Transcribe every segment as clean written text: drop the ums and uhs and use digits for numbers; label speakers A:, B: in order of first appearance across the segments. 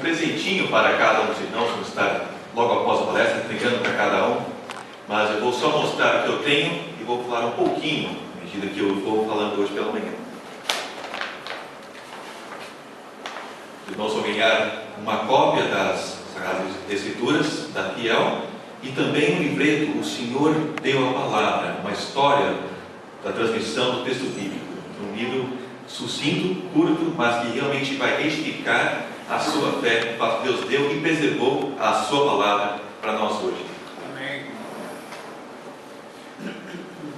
A: presentinho para cada um dos irmãos, vamos estar logo após a palestra entregando para cada um, mas eu vou só mostrar o que eu tenho e vou falar um pouquinho à medida que eu vou falando hoje pela manhã. Os irmãos vão ganhar uma cópia das Sagradas Escrituras da Fiel e também um livreto, O Senhor Deu a Palavra, uma história da transmissão do texto bíblico. Um livro sucinto, curto, mas que realmente vai edificar a sua fé, para que Deus deu e preservou a sua palavra para nós hoje.
B: Amém.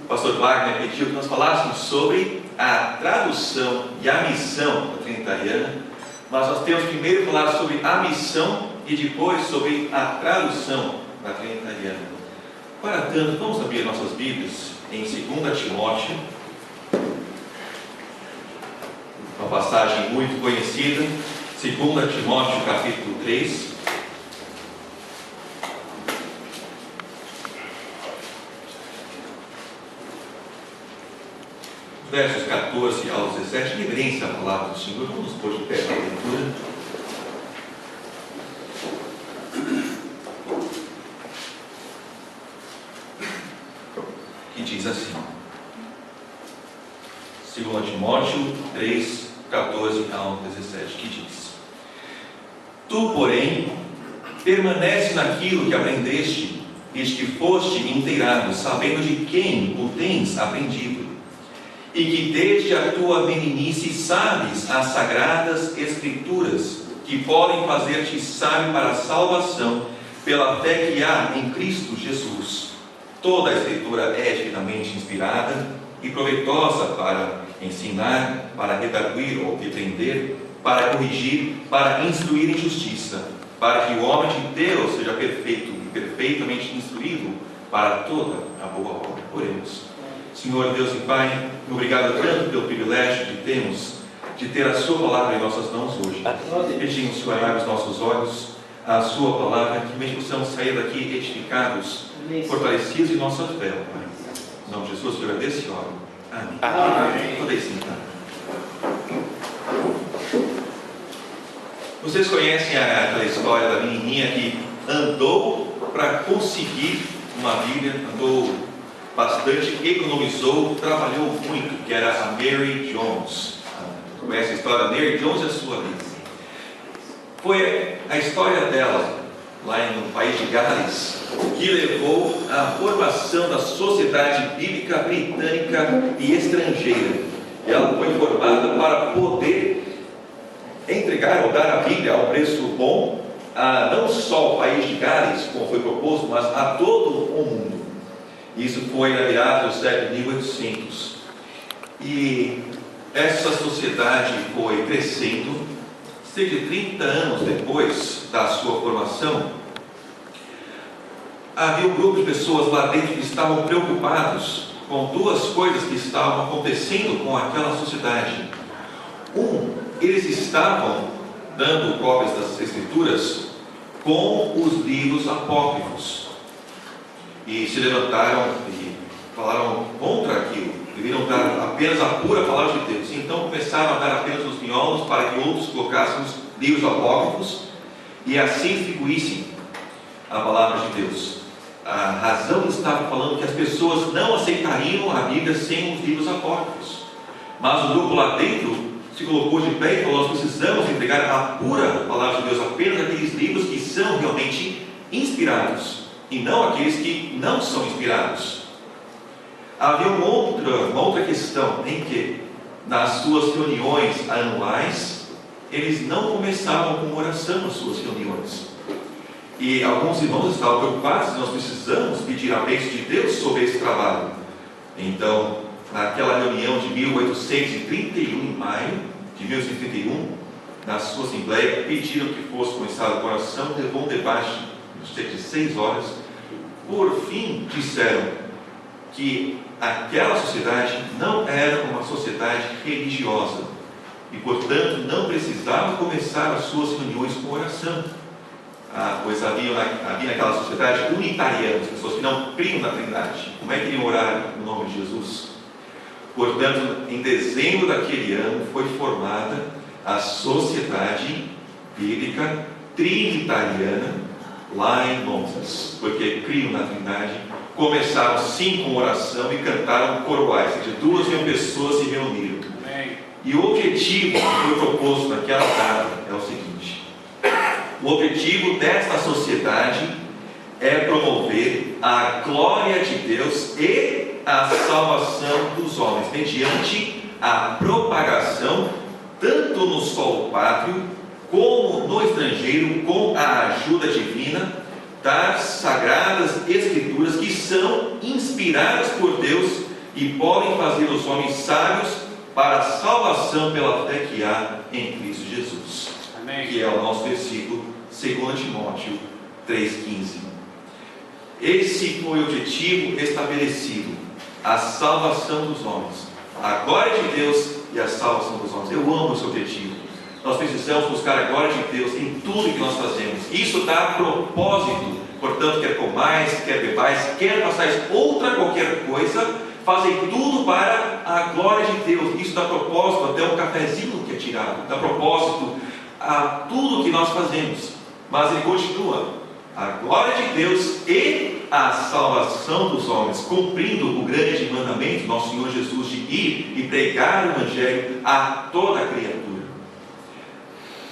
A: O pastor Wagner pediu que nós falássemos sobre a tradução e a missão da Trinitariana, mas nós temos primeiro que falar sobre a missão e depois sobre a tradução da Trinitariana. Para tanto, vamos abrir nossas Bíblias em 2 Timóteo, uma passagem muito conhecida, 2 Timóteo capítulo 3. Versos 14 ao 17, reverência à palavra do Senhor. Vamos nos pôr de pé para a leitura. Que diz assim: 2 Timóteo 3, 14 ao 17, que diz: Tu, porém, permanece naquilo que aprendeste, desde que foste inteirado, sabendo de quem o tens aprendido, e que desde a tua meninice sabes as sagradas Escrituras, que podem fazer-te sábio para a salvação, pela fé que há em Cristo Jesus. Toda a Escritura é divinamente inspirada e proveitosa para ensinar, para redarguir ou repreender, para corrigir, para instruir em justiça, para que o homem de Deus seja perfeito e perfeitamente instruído para toda a boa obra. Oremos. Senhor Deus e Pai, obrigado tanto pelo privilégio que temos de ter a Sua palavra em nossas mãos hoje. Pedimos, Senhor, abre os nossos olhos à Sua palavra, que mesmo possamos sair daqui edificados, fortalecidos em nossa fé, Pai. Em nome de Jesus, eu agradeço e oro. Amém.
B: Amém.
A: Podem sentar. Vocês conhecem aquela história da menininha que andou para conseguir uma Bíblia, andou bastante, economizou, trabalhou muito, que era a Mary Jones. Conhece a história da Mary Jones e a sua vida? Foi a história dela, lá no país de Gales, que levou à formação da Sociedade Bíblica Britânica e Estrangeira. Ela foi formada para poder entregar ou dar a Bíblia a um preço bom, a não só ao país de Gales, como foi proposto, mas a todo o mundo. Isso foi na virada do século 1800. E essa sociedade foi crescendo. Cerca de 30 anos depois da sua formação, havia um grupo de pessoas lá dentro que estavam preocupados com duas coisas que estavam acontecendo com aquela sociedade. Eles estavam dando cópias das Escrituras com os livros apócrifos. E se levantaram e falaram contra aquilo. Deveriam dar apenas a pura palavra de Deus. Então começaram a dar apenas os miolos para que outros colocassem os livros apócrifos e assim distribuíssem a palavra de Deus. A razão estava falando que as pessoas não aceitariam a Bíblia sem os livros apócrifos. Mas o grupo lá dentro se colocou de pé e falou: nós precisamos entregar a pura palavra de Deus, apenas aqueles livros que são realmente inspirados, e não aqueles que não são inspirados. Havia uma outra questão, em que nas suas reuniões anuais, eles não começavam com oração nas suas reuniões. E alguns irmãos estavam preocupados: nós precisamos pedir a bênção de Deus sobre esse trabalho. Então, naquela reunião de 1831, em maio de 1831, na sua assembleia, pediram que fosse começado com oração, levou um debate de 6 horas. Por fim, disseram que aquela sociedade não era uma sociedade religiosa e, portanto, não precisava começar as suas reuniões com oração, pois havia naquela sociedade unitarianos, pessoas que não criam na Trindade. Como é que iriam orar no nome de Jesus? Portanto, em dezembro daquele ano foi formada a Sociedade bíblica trinitariana lá em Londres, porque criam na Trindade. Começaram sim com oração e cantaram coroais, ou seja, 2.000 pessoas se reuniram. Amém. E o objetivo que foi proposto naquela data é o seguinte: o objetivo desta sociedade é promover a glória de Deus e a salvação dos homens, mediante a propagação, tanto no solo pátrio como no estrangeiro, com a ajuda divina das sagradas escrituras, que são inspiradas por Deus e podem fazer os homens sábios para a salvação pela fé que há em Cristo Jesus. Amém. Que é o nosso versículo 2 Timóteo 3,15. Esse foi o objetivo estabelecido: a salvação dos homens, a glória de Deus e a salvação dos homens. Eu amo esse objetivo. Nós precisamos buscar a glória de Deus em tudo que nós fazemos. Isso dá propósito. Portanto, quer comais, quer bebais, quer façais outra qualquer coisa, fazem tudo para a glória de Deus. Isso dá propósito até um cafezinho que é tirado, dá propósito a tudo que nós fazemos. Mas ele continua: a glória de Deus e a salvação dos homens, cumprindo o grande mandamento do nosso Senhor Jesus de ir e pregar o Evangelho a toda a criatura.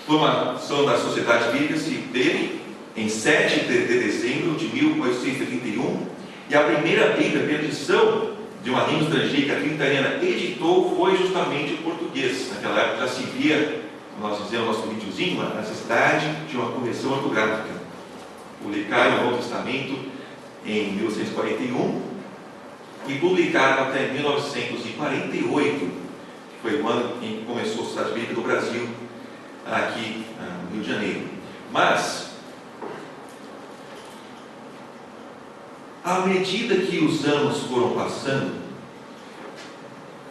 A: Formação da Sociedade Bíblica se teve em 7 de dezembro de 1831, e a primeira Bíblia, a primeira edição de uma língua estrangeira que a Trinitariana editou, foi justamente o português. Naquela época já se via, nós dizemos no nosso videozinho, a necessidade de uma correção ortográfica. Publicaram o Novo Testamento em 1841 e publicaram até 1948, que foi o ano em que começou a Sociedade Bíblica do Brasil, aqui no Rio de Janeiro. Mas, à medida que os anos foram passando,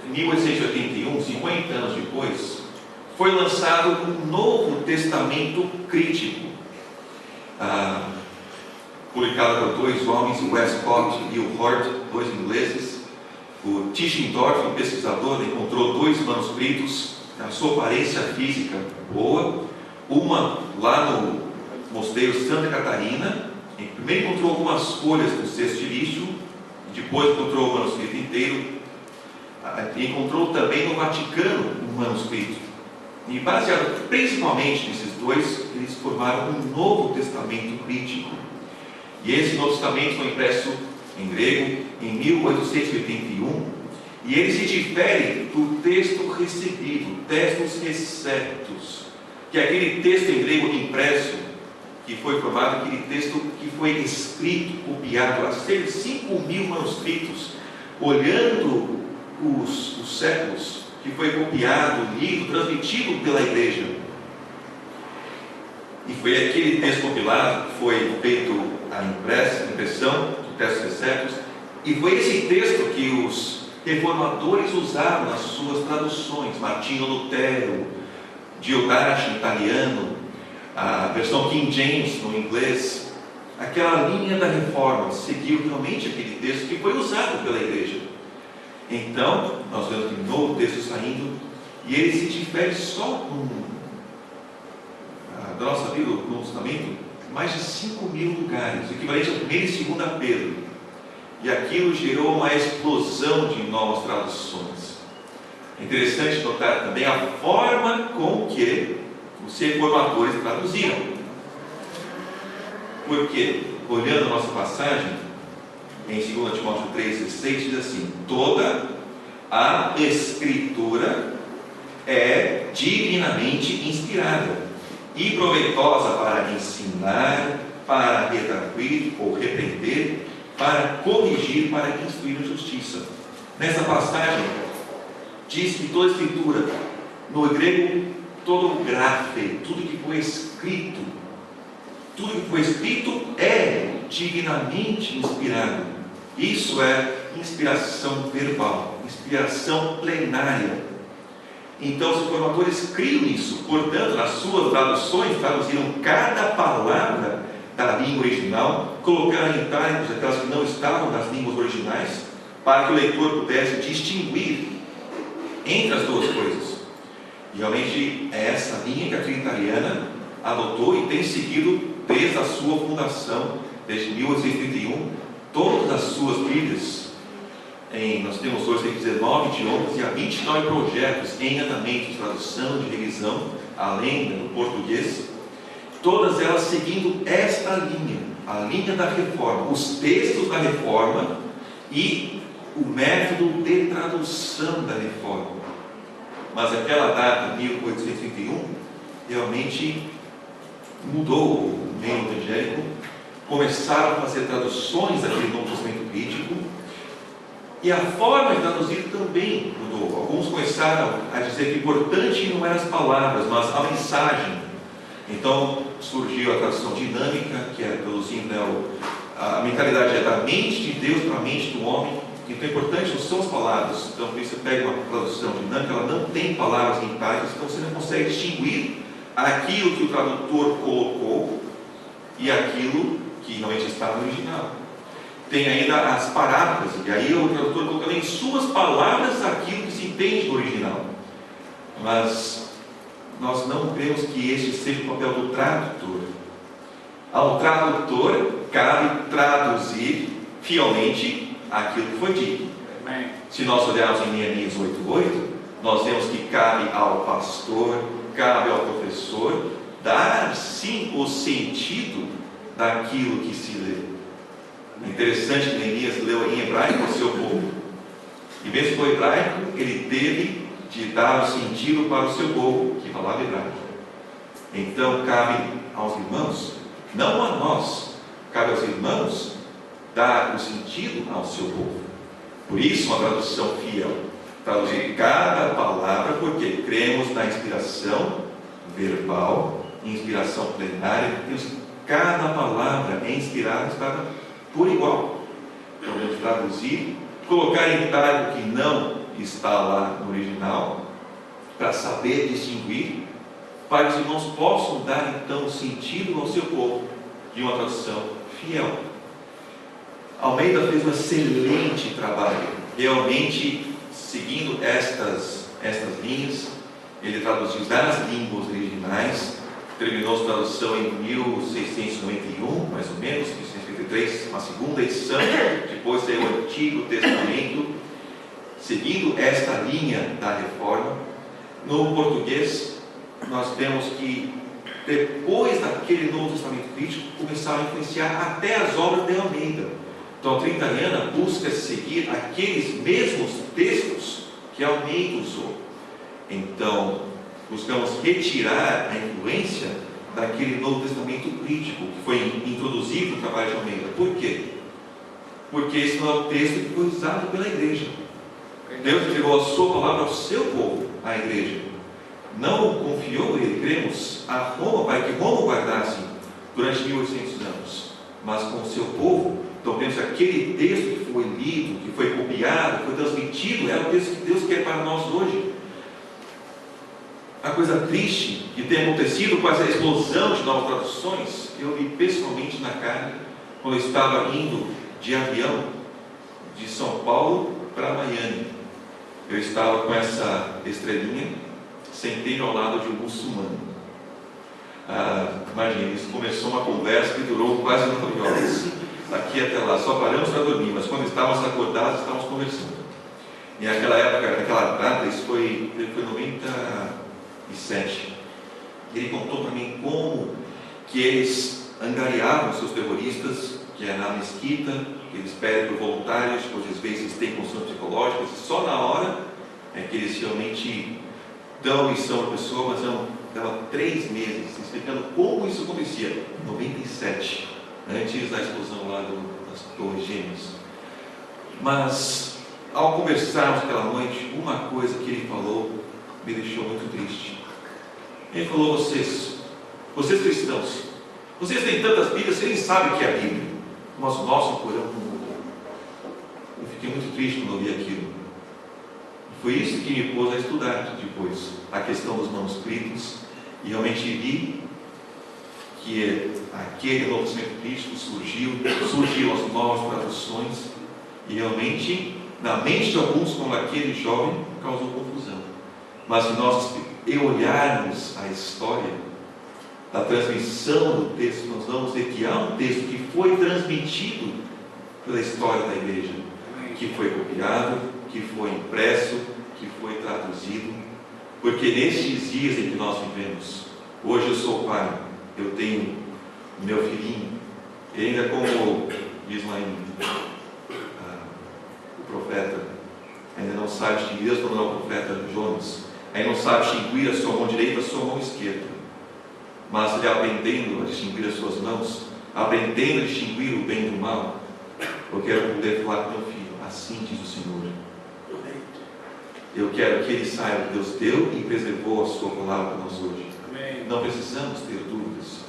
A: em 1881, 50 anos depois, foi lançado um Novo Testamento Crítico, publicado por 2 homens, o Westcott e o Hort, 2 ingleses. O Tischendorf, um pesquisador, encontrou 2 manuscritos, a sua aparência física boa, uma lá no Mosteiro Santa Catarina. Primeiro encontrou algumas folhas do cesto de lixo, depois encontrou o manuscrito inteiro, e encontrou também no Vaticano um manuscrito. E baseado principalmente nesses 2, eles formaram um Novo Testamento Crítico. E esse Novo Testamento foi impresso em grego em 1881, e ele se difere do texto recebido, textos receptos, que é aquele texto em grego impresso, que foi formado, aquele texto que foi escrito, copiado, há cerca de 5.000 manuscritos, olhando os séculos, que foi copiado, lido, transmitido pela igreja. E foi aquele texto compilado que foi feito a impressão do texto receptos, e foi esse texto que os reformadores usaram nas suas traduções. Martinho Lutero, Diodache em italiano, a versão King James no inglês. Aquela linha da reforma seguiu realmente aquele texto que foi usado pela igreja. Então, nós vemos um novo texto saindo, e ele se difere só da nossa Bíblia, no Novo Testamento, mais de 5.000 lugares, equivalente a 1 e 2 Pedro. E aquilo gerou uma explosão de novas traduções. É interessante notar também a forma com que os reformadores traduziram. Porque, olhando a nossa passagem, em 2 Timóteo 3,16, diz assim: toda a Escritura é divinamente inspirada e proveitosa para ensinar, para redarguir ou repreender, para corrigir, para instruir na justiça. Nessa passagem, diz que toda a Escritura, no grego, todo o grafe, tudo que foi escrito é divinamente inspirado. Isso é inspiração verbal, inspiração plenária. Então os reformadores criam nisso. Portanto, nas suas traduções, traduziram cada palavra da língua original, colocaram em itálicos aquelas que não estavam nas línguas originais, para que o leitor pudesse distinguir entre as duas coisas. E realmente é essa linha que a Trinitariana adotou e tem seguido desde a sua fundação, desde 1831, todas as suas Bíblias. Nós temos hoje 19 idiomas e há 29 projetos em andamento de tradução, de revisão, além do português, todas elas seguindo esta linha, a linha da reforma, os textos da reforma e o método de tradução da reforma. Mas aquela data, 1831, realmente mudou o meio evangélico. Começaram a fazer traduções daquele Novo Testamento crítico, e a forma de traduzir também mudou. Alguns começaram a dizer que o importante não eram as palavras, mas a mensagem. Então surgiu a tradução dinâmica, que é traduzindo a mentalidade da mente de Deus para a mente do homem. Então, o importante não são as palavras. Então, por isso você pega uma tradução dinâmica, ela não tem palavras em itálicas, então você não consegue distinguir aquilo que o tradutor colocou e aquilo que realmente está no original. Tem ainda as parábolas, e aí o tradutor colocando em suas palavras aquilo que se entende do original. Mas nós não vemos que este seja o papel do tradutor. Ao tradutor cabe traduzir fielmente aquilo que foi dito. Amém. Se nós olharmos em Neemias 8:8, nós vemos que cabe ao pastor, cabe ao professor dar sim o sentido daquilo que se lê. É interessante que Neemias leu em hebraico ao seu povo, e mesmo no hebraico ele teve de dar o sentido para o seu povo que falava hebraico. Então cabe aos irmãos, não a nós, cabe aos irmãos dar o sentido ao seu povo. Por isso uma tradução fiel, traduzir cada palavra, porque cremos na inspiração verbal, inspiração plenária. Cada palavra é inspirada por igual. Podemos traduzir, colocar em itálico que não está lá no original, para saber distinguir, para que os irmãos possam dar então sentido ao seu povo de uma tradução fiel. Almeida fez um excelente trabalho, realmente seguindo estas linhas. Ele traduziu das línguas originais, terminou sua tradução em 1691, mais ou menos, 1653, uma segunda edição. Depois saiu o Antigo Testamento, seguindo esta linha da reforma. No português, nós vemos que depois daquele Novo Testamento crítico, começaram a influenciar até as obras de Almeida. Então a Trinitariana busca seguir aqueles mesmos textos que Almeida usou. Então, buscamos retirar a influência daquele Novo Testamento crítico que foi introduzido no trabalho de Almeida. Por quê? Porque esse não é o texto que foi usado pela igreja. Deus entregou a sua palavra ao seu povo, à igreja. Não confiou ele, cremos, a Roma, para que Roma guardasse durante 1800 anos, mas com o seu povo. Então vemos que aquele texto que foi lido, que foi copiado, que foi transmitido, é o texto que Deus quer para nós hoje. A coisa triste que tem acontecido com essa explosão de novas traduções, eu vi pessoalmente na carne, quando eu estava indo de avião de São Paulo para Miami. Eu estava com essa estrelinha, sentei ao lado de um muçulmano. Imagina, isso começou uma conversa que durou quase 9 horas. Daqui até lá, só paramos para dormir, mas quando estávamos acordados, estávamos conversando. E naquela época, naquela data, isso foi 97. Ele contou para mim como que eles angariavam seus terroristas, que é na mesquita, que eles pedem por voluntários, porque às vezes têm condições psicológicas, e só na hora é que eles realmente dão missão à pessoa, mas dava 3 meses explicando como isso acontecia. Em 97, antes da explosão lá das Torres Gêmeas. Mas ao conversarmos aquela noite, uma coisa que ele falou me deixou muito triste. Ele falou: vocês cristãos, vocês têm tantas Bíblias, vocês nem sabem o que é a Bíblia, mas o nosso Corão não mudou. Eu fiquei muito triste quando ouvi aquilo. Foi isso que me pôs a estudar depois a questão dos manuscritos, e realmente vi que aquele Novo Testamento crítico surgiu as novas traduções, e realmente na mente de alguns, como aquele jovem, causou confusão. Mas se nós olharmos a história, da transmissão do texto, nós vamos ver que há um texto que foi transmitido pela história da igreja, que foi copiado, que foi impresso, que foi traduzido, porque nestes dias em que nós vivemos, hoje eu sou pai, eu tenho meu filhinho, e ainda como diz lá o profeta, ainda não sabe distinguir, Deus falou ao profeta Jonas, ainda não sabe distinguir a sua mão direita da sua mão esquerda, mas ele aprendendo a distinguir as suas mãos, aprendendo a distinguir o bem do mal, eu quero poder falar com meu filho, assim diz o Senhor. Eu quero que ele saiba que Deus deu e preservou a sua palavra para nós hoje. Amém. Não precisamos ter dúvidas.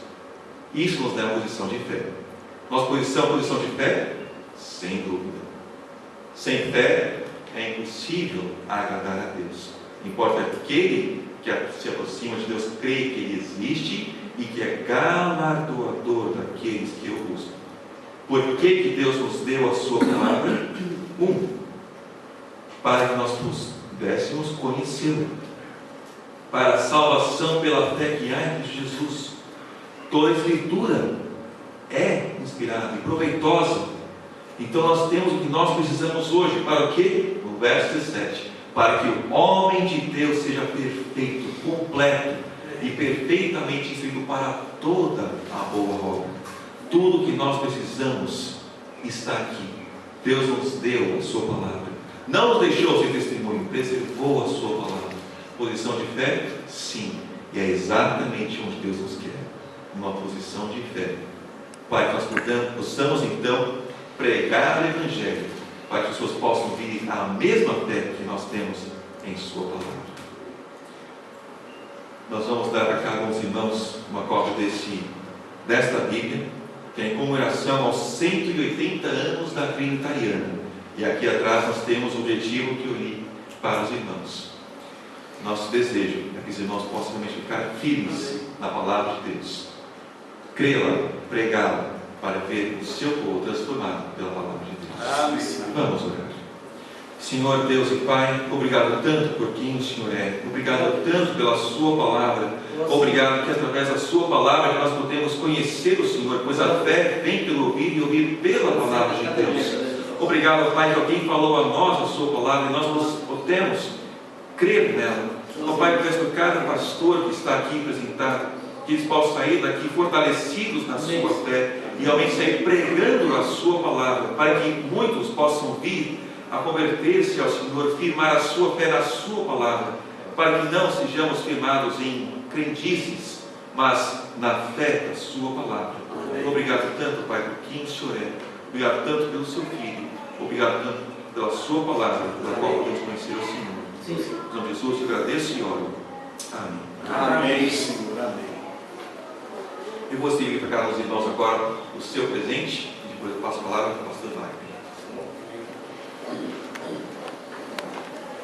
A: Isso nos dá a posição de fé. Nossa posição de fé? Sem dúvida. Sem fé é impossível agradar a Deus. Importa aquele que se aproxima de Deus, crê que Ele existe e que é galardoador daqueles que o buscam. Por que Deus nos deu a sua palavra? Para que nós pudéssemos conhecê-lo, para a salvação pela fé que há em Jesus. Toda a Escritura é inspirada e proveitosa. Então nós temos o que nós precisamos hoje. Para o quê? No verso 17: para que o homem de Deus seja perfeito, completo e perfeitamente instruído para toda a boa obra. Tudo o que nós precisamos está aqui. Deus nos deu a sua palavra, não nos deixou sem testemunho, preservou a sua palavra. Posição de fé? Sim, e é exatamente onde Deus nos quer, uma posição de fé, para que nós possamos então pregar o Evangelho, para que as pessoas possam vir à mesma fé que nós temos em sua palavra. Nós vamos dar a cada um dos irmãos uma cópia desta Bíblia, que é em comemoração aos 180 anos da Trinitariana. E aqui atrás nós temos o objetivo que eu li para os irmãos. Nosso desejo é que os irmãos possam realmente ficar firmes na palavra de Deus, crê-la, pregá-la, para ver o seu povo transformado pela palavra de Deus. Amém. Vamos orar. Senhor Deus e Pai, obrigado tanto por quem o Senhor é, obrigado tanto pela sua palavra, obrigado que através da sua palavra nós podemos conhecer o Senhor, pois a fé vem pelo ouvir e ouvir pela palavra de Deus. Obrigado, Pai, que alguém falou a nós a sua palavra e nós podemos crer nela. Ó Pai, peço por cada pastor que está aqui apresentado, que eles possam sair daqui fortalecidos na sua fé e realmente sair pregando a sua palavra, para que muitos possam vir a converter-se ao Senhor, firmar a sua fé na sua palavra, para que não sejamos firmados em crendices, mas na fé da sua palavra. Obrigado tanto, Pai, por quem o Senhor é, obrigado tanto pelo seu Filho, obrigado tanto pela sua palavra, pela qual podemos conhecer o Senhor. Em nome de Jesus, eu agradeço e oro. Amém.
B: Amém, Senhor. Amém.
A: Eu vou seguir para cada um dos irmãos agora o seu presente, e depois eu passo a palavra para o pastor Wagner.